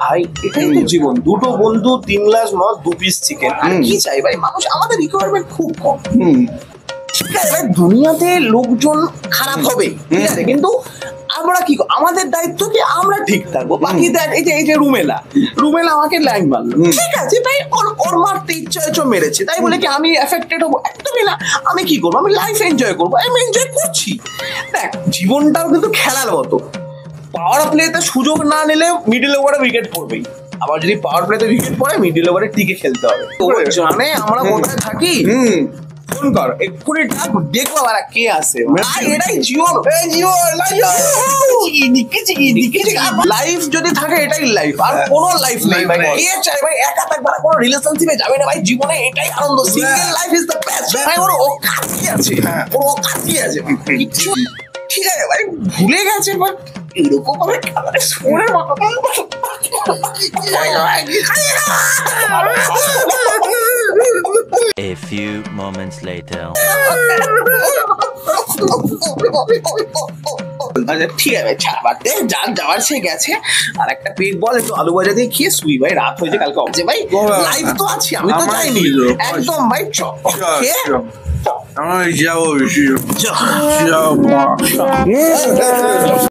ভাই এটাই তো জীবন, দুটো বন্ধু, 3 গ্লাস মদ, 2 পিস চিকেন, আর কি চাই ভাই? মানুষ, আমাদের রিকোয়ারমেন্ট খুব কম। ঠিক আছে ভাই, দুনিয়াতে লোকজন খারাপ হবে, ঠিক আছে, কিন্তু আমরা কি আমাদের দায়িত্ব কি আমরা ঠিক থাকবো। বাকি দেখ, এই যে রুমেলা আমাকে লাইন মারলো, ঠিক আছে ভাই, ওর মারতে ইচ্ছা হয়েছে, মেরেছে, তাই বলে কি আমি এফেক্টেড হবো? একদমই না। আমি কি করবো? আমি লাইফ এনজয় করবো, আমি এনজয় করছি। দেখ, জীবনটাও কিন্তু খেলার মতো। পাওয়ার প্লেতে সুযোগ না নিলে মিডল ওভারে উইকেট পড়বেই, আবার যদি পাওয়ার প্লেতে উইকেট পড়ে মিডল ওভারে টিকে খেলতে হবে। তো জানে আমরা কোথায় থাকি, ফোন কর এক্ষুনি, ডাক, দেখবো আবার কে আসে। এটাই জীবন, লাইফ যদি থাকে এটাই লাইফ, আর কোনো লাইফ নেই ভাই। কে চাই ভাই একা থাকবে না, কোনো রিলেশনশিপে যাবে না ভাই, জীবনে এটাই আনন্দ। Single life is the best ভাই। ওর অকাত কি আছে, ওর অকাত কি আছে? কিছু, ঠিক আছে ভাই, ভুলে গেছে, বাট এরকম ভাবে খেলারে সোরের মতো। A few moments later. আচ্ছা ঠিক আছে, ছাড়বার দে, যার যাওয়ার সে গেছে। আর একটা পেট বল, একটু আলু ভাজা দিয়ে খেয়ে শুই ভাই, রাত হয়েছে, কালকে অফিসে ভাই, লাইফ তো আছে, আমি তো যাইনি একদম ভাই। আমি যাবো।